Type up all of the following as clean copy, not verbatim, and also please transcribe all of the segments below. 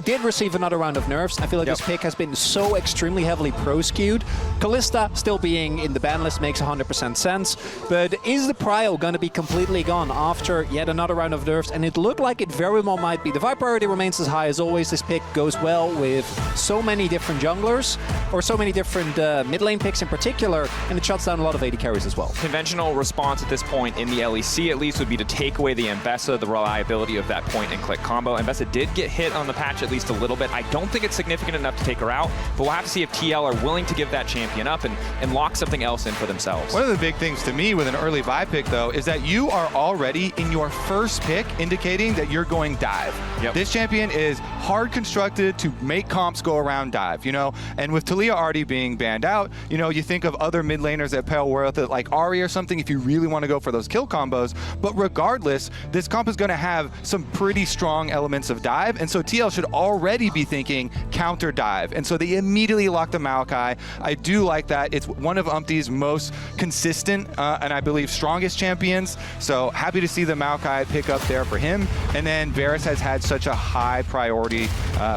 did receive another round of nerfs. I feel like this pick has been so extremely heavily pro-skewed. Callista still being in the ban list makes 100% sense, but is the prio going to be completely gone after yet another round of nerfs? And it looked like it very well might be. The Vibe priority remains as high as always. This pick goes well with so many different junglers, or so many different mid lane picks in particular, and it shuts down a lot of AD carries as well. Conventional response at this point in the LEC at least would be to take away the Ambessa, the reliability of that point and click combo. Ambessa did get hit on the patch at least a little bit. I don't think it's significant enough to take her out, but we'll have to see if TL are willing to give that champion up and lock something else in for themselves. One of the big things to me with an early Vi pick, though, is that you are already in your first pick indicating that you're going dive. This champion is hard constructed to make comps go around dive, you know? And with Taliyah already being banned out, you know, you think of other mid laners at Pale World, like Ahri or something, if you really want to go for those kill combos. But regardless, this comp is going to have some pretty strong elements of dive, and so TL should already be thinking counter dive. And so they immediately lock the Maokai. I do like that. It's one of Umpty's most consistent and I believe strongest champions. So happy to see the Maokai pick up there for him. And then Varus has had such a high priority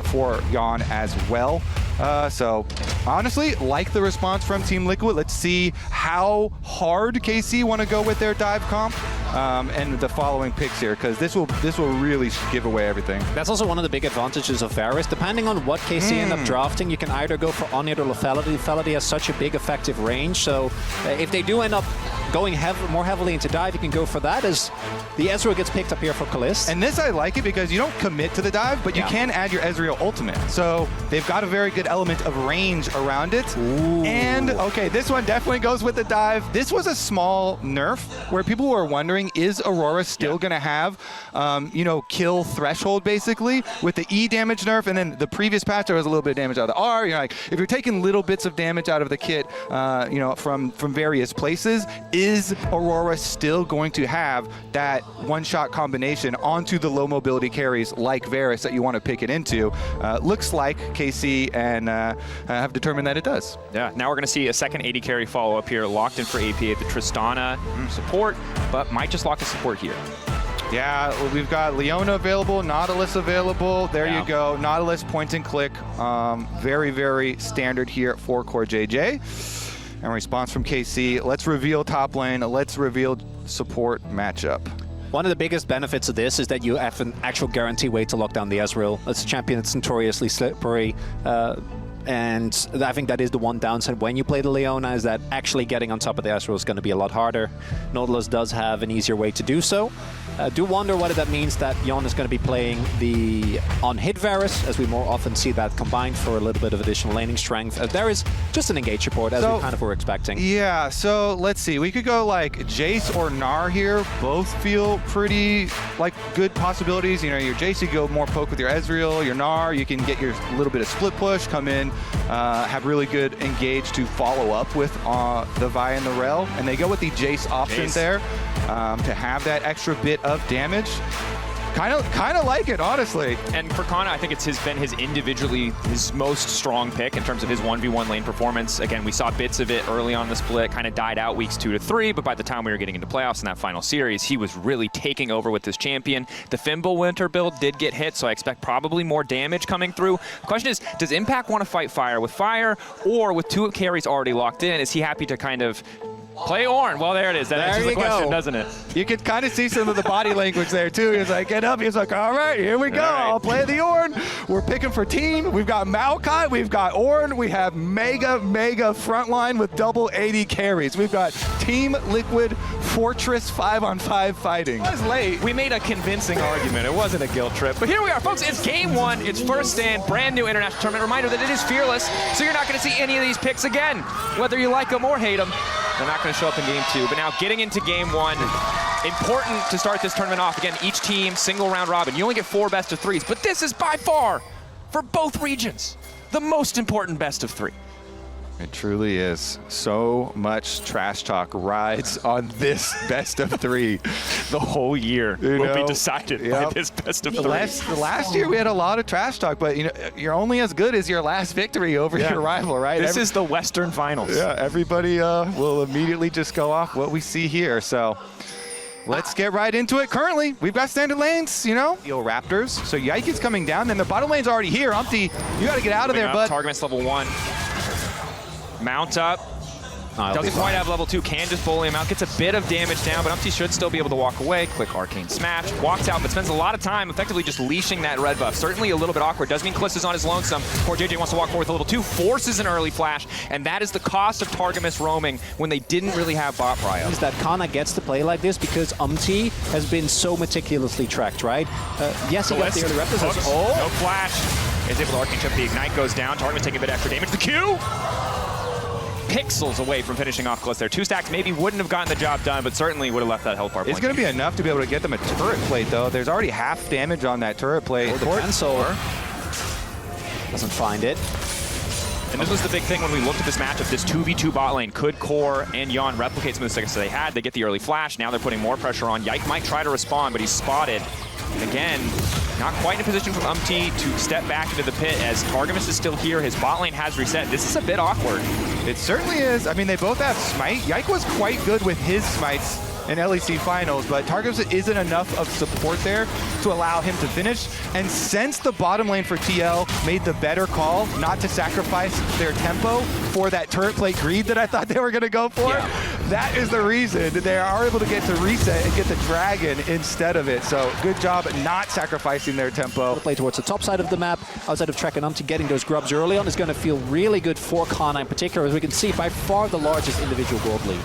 for Yon as well. So honestly, like the response from Team Liquid. Let's see how hard KC want to go with their dive comp and the following picks here, because this will really give away everything. That's also one of the big advantages of Varus. Depending on what KC end up drafting, you can either go for Onyx or Lethality. Lethality has such a big effective range, so if they do end up going more heavily into dive, you can go for that, as the Ezreal gets picked up here for Kalist. And this, I like it because you don't commit to the dive, but you can add your Ezreal ultimate. So they've got a very good element of range around it. Ooh. And, okay, this one definitely goes with the dive. This was a small nerf where people were wondering, is Aurora still going to have, you know, kill threshold, basically, with the E damage nerf, and then the previous patch, there was a little bit of damage out of the R. You're like, if you're taking little bits of damage out of the kit, you know, from various places, is Aurora still going to have that one-shot combination onto the low mobility carries like Varus that you want to pick it into? Looks like KC and have determined that it does. Yeah, now we're going to see a second AD carry follow-up here, locked in for AP, the Tristana support, but might just lock the support here. Yeah, we've got Leona available, Nautilus available. There you go. Nautilus point and click. Very, very standard here at 4-core JJ. And response from KC. Let's reveal top lane. Let's reveal support matchup. One of the biggest benefits of this is that you have an actual guarantee way to lock down the Ezreal. It's a champion that's notoriously slippery. And I think that is the one downside when you play the Leona, is that actually getting on top of the Ezreal is going to be a lot harder. Nautilus does have an easier way to do so. Do wonder whether that means that Yon is going to be playing the on-hit Varus, as we more often see that combined for a little bit of additional laning strength. There is just an engage support, as we kind of were expecting. Yeah, so let's see. We could go like Jace or Gnar here. Both feel pretty like good possibilities. You know, your Jace, you go more poke with your Ezreal. Your Gnar, you can get your little bit of split push, come in, have really good engage to follow up with the Vi and the Rel. And they go with the Jace option there to have that extra bit of damage. Kind of like it, honestly. And for Kana, I think it's been his most strong pick in terms of his 1v1 lane performance. Again, we saw bits of it early on the split, kind of died out weeks 2 to 3, but by the time we were getting into playoffs in that final series, he was really taking over with this champion. The Fimble Winter build did get hit, so I expect probably more damage coming through. The question is, does Impact want to fight fire with fire, or with 2 carries already locked in, is he happy to kind of play Ornn? Well, there it is. That answers the question, doesn't it? You can kind of see some of the body language there, too. He's like, get up. He's like, all right, here we go. I'll play the Ornn. We're picking for team. We've got Maokai. We've got Ornn. We have mega frontline with double 80 carries. We've got Team Liquid Fortress 5-on-5 fighting. It was late. We made a convincing argument. It wasn't a guilt trip. But here we are, folks. It's game 1. It's first stand. Brand new international tournament. Reminder that it is fearless, so you're not going to see any of these picks again, whether you like them or hate them. They're not going to show up in game 2, but now getting into game 1, important to start this tournament off. Again, each team, single round robin. You only get 4 best of 3s, but this is by far, for both regions, the most important best of 3. It truly is. So much trash talk rides on this best of 3. The whole year will be decided by this best of 3. Last year we had a lot of trash talk, but you know, you're only as good as your last victory over your rival, right? This is the Western Finals. Yeah, everybody will immediately just go off what we see here. So let's get right into it. Currently, we've got standard lanes, you know, Raptors. So Yike is coming down, then the bottom lane's already here. Umpty, you got to get out of there, bud. Target's level 1. Mount up. Doesn't quite have level 2, can just bully him out. Gets a bit of damage down, but Umpty should still be able to walk away. Quick arcane smash. Walks out, but spends a lot of time effectively just leashing that red buff. Certainly a little bit awkward. Does mean Calista's on his lonesome. Poor JJ wants to walk forward with a level 2. Forces an early flash, and that is the cost of Targamas roaming when they didn't really have bot prio. Is that Kana gets to play like this because Umpty has been so meticulously tracked, right? Yes, he got the early Raptors. No flash. Is able to arcane chip. The ignite goes down. Targamas taking a bit extra damage. The Q! Pixels away from finishing off Calista there. 2 stacks maybe wouldn't have gotten the job done, but certainly would have left that health bar point. It's going to be enough to be able to get them a turret plate, though. There's already half damage on that turret plate. The Pencil doesn't find it. And this was the big thing when we looked at this matchup. This 2v2 bot lane. Could Core and Yon replicate some of the seconds they had? They get the early flash. Now they're putting more pressure on. Yike might try to respond, but he's spotted. And again, not quite in a position for Umpty to step back into the pit as Targamas is still here. His bot lane has reset. This is a bit awkward. It certainly is. I mean, they both have smite. Yike was quite good with his smites in LEC finals, but Targamas isn't enough of support there to allow him to finish. And since the bottom lane for TL made the better call not to sacrifice their tempo for that turret plate greed that I thought they were going to go for, that is the reason that they are able to get to reset and get the dragon instead of it. So good job not sacrificing their tempo. Play towards the top side of the map, outside of Trek and Umpty getting those grubs early on is going to feel really good for Kana in particular, as we can see by far the largest individual gold lead.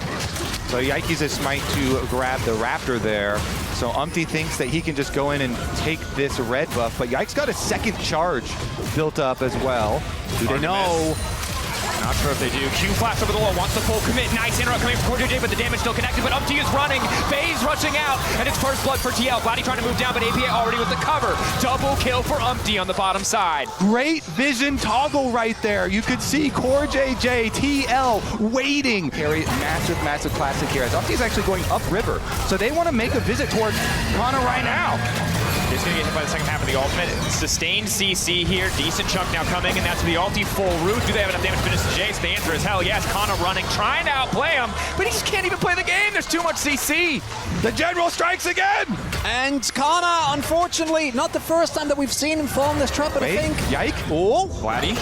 So Yike's a smite to grab the Raptor there. So Umpty thinks that he can just go in and take this red buff, but Yike's got a second charge built up as well. Do they know? Not sure if they do. Q flash over the wall, wants the full commit. Nice interrupt coming from JJ, but the damage still connected. But Umpty is running. Faye's rushing out, and it's first blood for TL. Vladdy trying to move down, but APA already with the cover. Double kill for Umpty on the bottom side. Great vision toggle right there. You could see Core JJ, TL waiting. Carry massive, massive classic here. As Umpty's actually going upriver, so they want to make a visit towards Kana right now. He's going to get hit by the second half of the ultimate. Sustained CC here. Decent chunk now coming, and that's the ulti full root. Do they have enough damage to finish the Jace? The answer is hell yes. Kana running, trying to outplay him, but he just can't even play the game. There's too much CC. The General strikes again! And Kana, unfortunately, not the first time that we've seen him fall in this trap, but I think... Yike. Oh! Vladdy.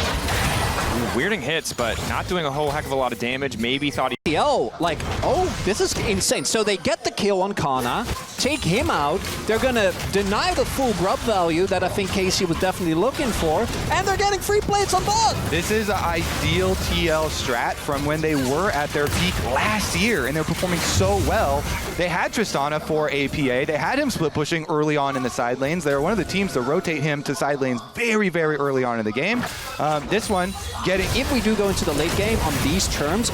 Weirding hits, but not doing a whole heck of a lot of damage. Maybe thought he... Oh, like, oh, this is insane. So they get the kill on Kana, take him out. They're going to deny the full grub value that I think Casey was definitely looking for, and they're getting free plates on bot. This is an ideal TL strat from when they were at their peak last year, and they're performing so well. They had Tristana for APA. They had him split pushing early on in the side lanes. They were one of the teams to rotate him to side lanes very, very early on in the game. This one, getting... If we do go into the late game on these terms,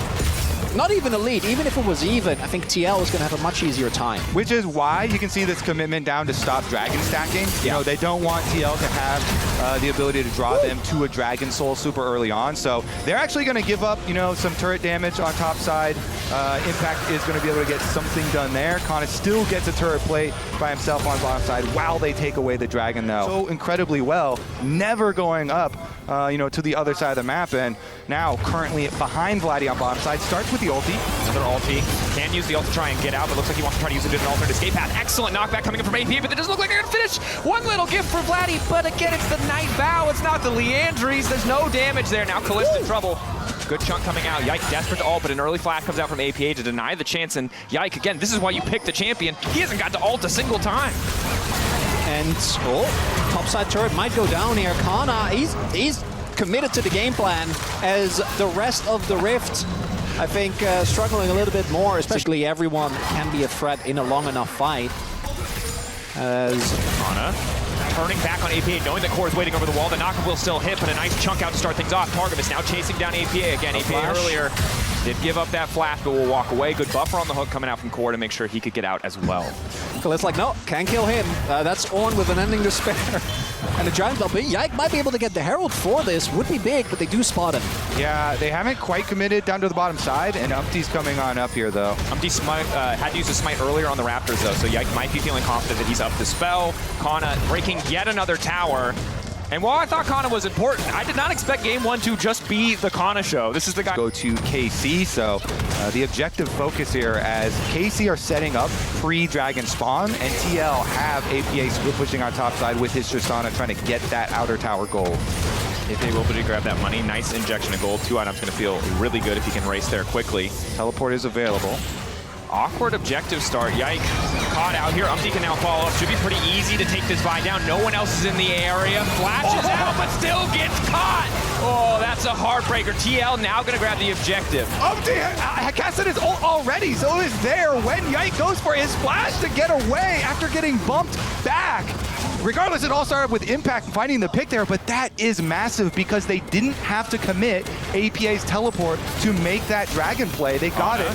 not even a lead, even if it was even, I think TL is going to have a much easier time. Which is why you can see this commitment down to stop dragon stacking. You know, they don't want TL to have the ability to draw them to a dragon soul super early on. So they're actually going to give up, you know, some turret damage on top side. Impact is going to be able to get something done there. Kana still gets a turret plate by himself on bottom side while they take away the dragon though. So incredibly well, never going up, you know, to the other side of the map. And now currently behind Vladdy on bottom side, starts with the ulti. Another ulti. Can use the ult to try and get out, but looks like he wants to try to use it as an alternate escape path. Excellent knockback coming in from AP, but it doesn't look like they're going to finish. One little gift for Vladdy, but again, it's the Night Vow. It's not the Leandries. There's no damage there. Now Kalista in trouble. Good chunk coming out. Yike desperate to ult, but an early flash comes out from APA to deny the chance. And Yike, again, this is why you pick the champion. He hasn't got to ult a single time. And, oh, topside turret might go down here. Kana, he's committed to the game plan as the rest of the Rift, I think, struggling a little bit more, especially everyone can be a threat in a long enough fight. As Kana turning back on APA, knowing that Core is waiting over the wall. The knocker will still hit, but a nice chunk out to start things off. Targamas now chasing down APA again. APA earlier did give up that flash, but will walk away. Good buffer on the hook coming out from Core to make sure he could get out as well. It's like, no, can't kill him. That's Ornn with an ending to spare. And the Giant Bell, Yike might be able to get the Herald for this. Would be big, but they do spot him. Yeah, they haven't quite committed down to the bottom side, and Umpty's coming on up here, though. Umpty had to use a smite earlier on the Raptors, though, so Yike might be feeling confident that he's up the spell. Kana breaking yet another tower. And while I thought Kana was important, I did not expect game 1 to just be the Kana show. This is the guy. Go to KC, so the objective focus here as KC are setting up pre-Dragon spawn, and TL have APA split pushing on top side with his Tristana trying to get that outer tower gold. If they will able to grab that money, nice injection of gold. 2 items going to feel really good if he can race there quickly. Teleport is available. Awkward objective start. Yikes. Caught out here. Umpty can now follow up. Should be pretty easy to take this buy down. No one else is in the area. Flashes out, but still gets caught. Oh, that's a heartbreaker. TL now going to grab the objective. Umpty casted his ult already, so it was there when Yike goes for his flash to get away after getting bumped back. Regardless, it all started with Impact finding the pick there, but that is massive because they didn't have to commit APA's teleport to make that dragon play. They got it.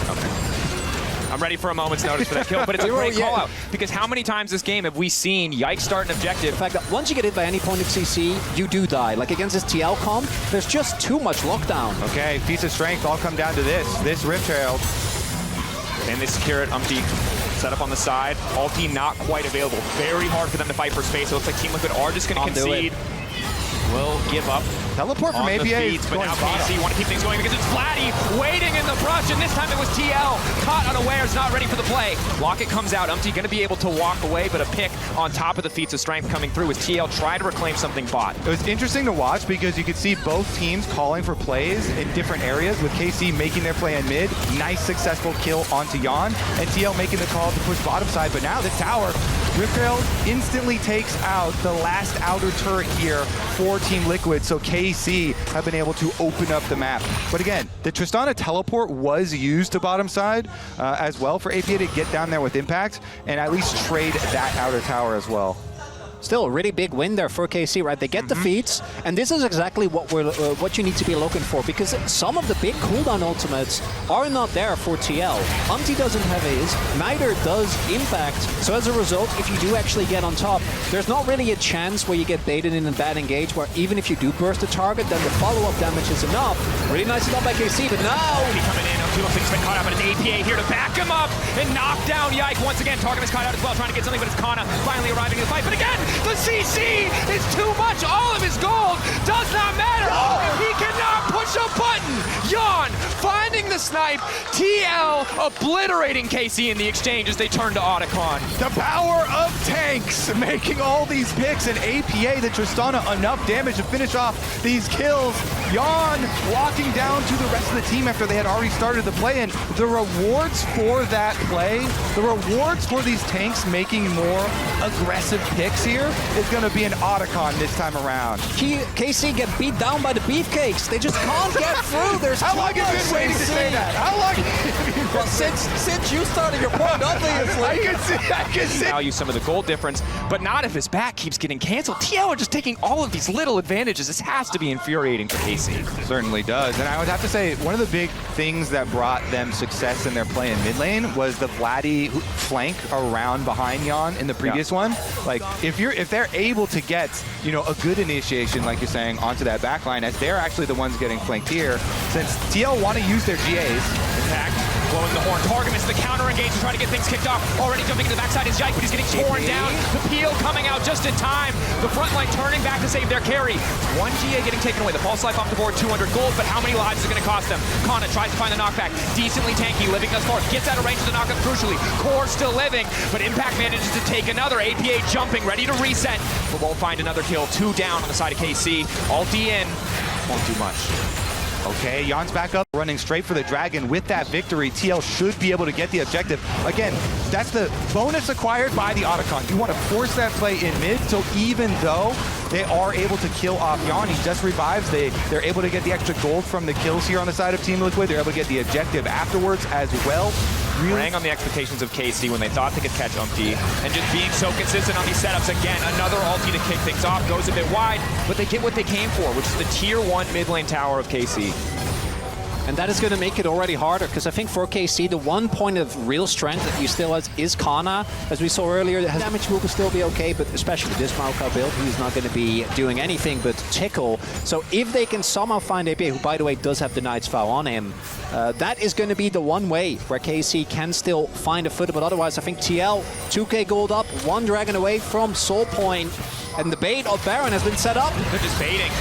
Okay. I'm ready for a moment's notice for that kill, but it's a great call out because how many times this game have we seen Yike start an objective? The fact that once you get hit by any point of CC, you do die. Like against this TL comp, there's just too much lockdown. Okay, feats of strength all come down to this Rift Herald. And they secure it. Umpty set up on the side. Ulti not quite available. Very hard for them to fight for space. It looks like Team Liquid are just going to concede. Will give up. Teleport from APA is but going now bottom. KC want to keep things going because it's Vladdy waiting in the brush, and this time it was TL. Caught unawares, not ready for the play. Locket comes out. Umpty going to be able to walk away, but a pick on top of the feats of strength coming through as TL try to reclaim something bot. It was interesting to watch because you could see both teams calling for plays in different areas, with KC making their play in mid. Nice successful kill onto Yon, and TL making the call to push bottom side. But now the tower, Rift Herald instantly takes out the last outer turret here for Team Liquid, so KC have been able to open up the map. But again, the Tristana teleport was used to bottom side as well for APA to get down there with Impact and at least trade that outer tower as well. Still a really big win there for KC, right? They get the feats, and this is exactly what what you need to be looking for, because some of the big cooldown ultimates are not there for TL. Umpty doesn't have his, neither does Impact. So as a result, if you do actually get on top, there's not really a chance where you get baited in a bad engage, where even if you do burst the target, then the follow-up damage is enough. Really nicely done by KC, but now... He coming in, Umpty looks like he's been caught out, but it's APA here to back him up and knock down Yike. Once again, Target is caught out as well, trying to get something, but it's Kana finally arriving in the fight. But again, the CC is too much. All of his gold does not matter. He cannot push a button. Yon finding the snipe. TL obliterating KC in the exchange as they turn to Otacon. The power of tanks making all these picks, and APA, the Tristana, enough damage to finish off these kills. Yon walking down to the rest of the team after they had already started the play, and the rewards for that play, the rewards for these tanks making more aggressive picks here is going to be an Otacon this time around. KC get beat down by the beefcakes. They just can't get through. There's How long have you been waiting to say that? How long have you been well, since you started your point, obviously. I can see. Value some of the gold difference, but not if his back keeps getting canceled. TL are just taking all of these little advantages. This has to be infuriating for KC. Certainly does. And I would have to say, one of the big things that brought them success in their play in mid lane was the Vladdy flank around behind Yon in the previous one. Like, if they're able to get, you know, a good initiation, like you're saying, onto that backline, as they're actually the ones getting flanked here, since TL want to use their GAs. Attack, blowing the horn. Targamas, the counter engage to try to get things kicked off. Already jumping to the backside is Yike, but he's getting torn down. The peel coming out just in time. The front line turning back to save their carry. One GA getting taken away. The false life off the board, 200 gold, but how many lives is it going to cost them? Kana tries to find the knockback. Decently tanky, living thus far. Gets out of range of the knockup crucially. Core still living, but Impact manages to take another. APA jumping, ready to reset, but won't find another kill. 2 down on the side of KC. Ulti in, won't do much. Okay, Yon's back up, running straight for the dragon. With that victory, TL should be able to get the objective. Again, that's the bonus acquired by the Otacon. You want to force that play in mid, so even though they are able to kill off Yon, he just revives. They're able to get the extra gold from the kills here on the side of Team Liquid. They're able to get the objective afterwards as well. Really rang on the expectations of KC when they thought they could catch Umpty, and just being so consistent on these setups. Again, another ulti to kick things off, goes a bit wide, but they get what they came for, which is the tier 1 mid lane tower of KC. And that is going to make it already harder, because I think for KC, the one point of real strength that you still has is Kana. As we saw earlier, his damage will still be okay, but especially this Maokai build, he's not going to be doing anything but tickle. So if they can somehow find APA, who by the way does have the Knight's Vow on him, that is going to be the one way where KC can still find a footing. But otherwise, I think TL, 2k gold up, 1 dragon away from Soul Point. And the bait of Baron has been set up. They're just baiting.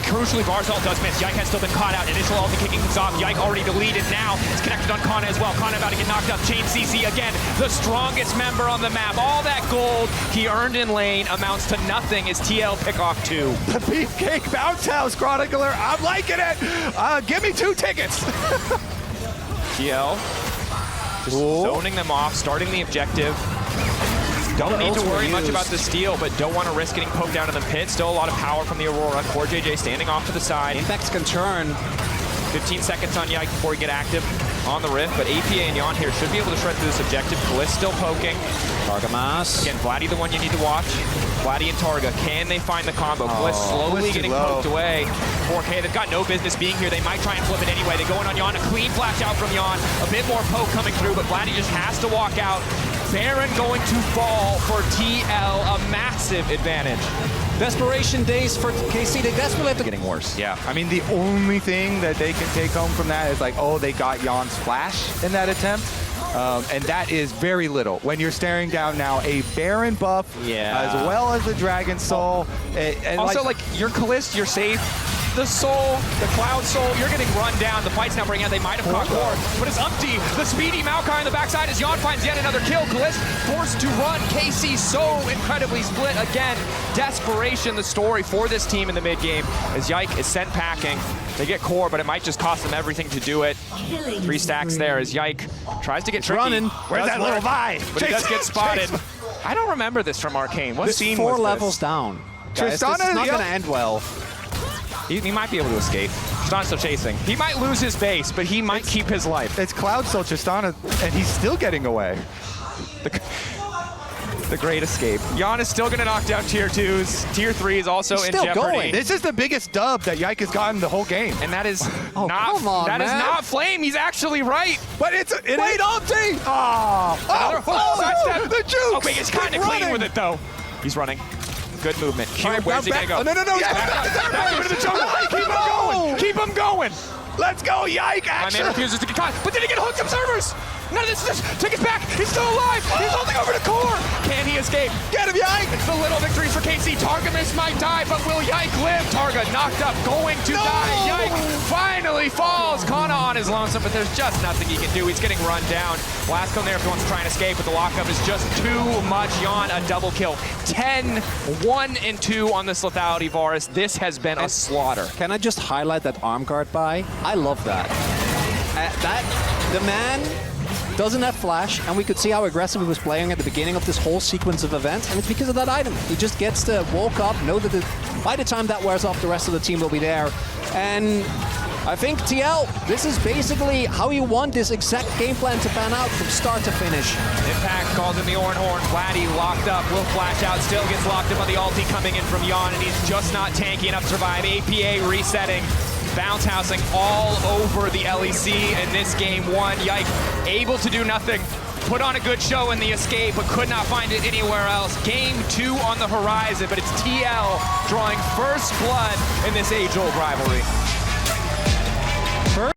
Crucially, Barzal does miss. Yike has still been caught out. Initial ulti kicking things off. Yike already deleted now. It's connected on Kana as well. Kana about to get knocked up. Chain CC again. The strongest member on the map. All that gold he earned in lane amounts to nothing as TL pick off 2. The Beefcake Bounce House Chronicler. I'm liking it. Give me 2 tickets. TL just zoning them off, starting the objective. Don't need to worry much about the steal, but don't want to risk getting poked down in the pit. Still a lot of power from the Aurora. Core JJ standing off to the side. Impacts can turn. 15 seconds on Yike before we get active on the Rift, but APA and Yon here should be able to shred through this objective. Kalist still poking. Targa Mass. Again, Vladdy the one you need to watch. Vladdy and Targa, can they find the combo? Kalist slowly getting poked away. 4K, they've got no business being here. They might try and flip it anyway. They go in on Yon, a clean flash out from Yon. A bit more poke coming through, but Vladdy just has to walk out. Baron going to fall for TL, a massive advantage. Desperation days for KC. They desperately have to... Getting worse. Yeah. I mean, the only thing that they can take home from that is like, oh, they got Jan's flash in that attempt. And that is very little. When you're staring down now a Baron buff, as well as the Dragon Soul. And also, like, your Kalist, you're safe. The Soul, the Cloud Soul, you're getting run down. The fight's now breaking out. They might have caught Core, but it's Umpty. The speedy Maokai on the backside as Yon finds yet another kill. Kalist forced to run. KC so incredibly split. Again, desperation, the story for this team in the mid game as Yike is sent packing. They get Core, but it might just cost them everything to do it. 3 stacks there as Yike tries to get tricky. Running. Where's that little Vi? But he does get spotted. I don't remember this from Arcane. What scene was 4 this? levels down. Guys, this is not going to end well. He might be able to escape. Tristan's still chasing. He might lose his base, but he might keep his life. It's Cloud Soul Tristana, and he's still getting away. The great escape. Yon is still going to knock down tier 2s. Tier 3 is also in jeopardy. Going. This is the biggest dub that Yike has gotten the whole game. And that is come on, that is not Flame. He's actually right. But it's wait, Umpty! Sidestep. The juke! Oh, wait, he's kind of clean with it though. He's running. Good movement. Where's he gonna go? Oh, no. Back into the jungle. Keep him going. Keep him going. Let's go, Yike! My Action! man refuses to get caught, but then he get hooked observers. None of this is just take us back. He's still alive. He's holding over to Core. Can he escape? Get him, Yike! It's the little victories for KC. Targamas might die, but will Yike live? Targa knocked up, going to die. Yike finally falls. Kana on his lonesome, but there's just nothing he can do. He's getting run down. Blasco there if he wants to try and escape, but the lockup is just too much. Yon, a double kill. 10, 1 and 2 on this lethality Varus. This has been a slaughter. Can I just highlight that arm guard buy? I love that. The man doesn't have flash, and we could see how aggressive he was playing at the beginning of this whole sequence of events, and it's because of that item. He just gets to walk up, know that by the time that wears off, the rest of the team will be there. And I think TL, this is basically how you want this exact game plan to pan out from start to finish. Impact calls in the Oran Horn. Vladdy locked up, will flash out, still gets locked up on the ulti coming in from Yon, and he's just not tanky enough to survive. APA resetting. Bounce housing all over the LEC in this game 1. Yike able to do nothing. Put on a good show in the escape, but could not find it anywhere else. Game 2 on the horizon, but it's TL drawing first blood in this age-old rivalry.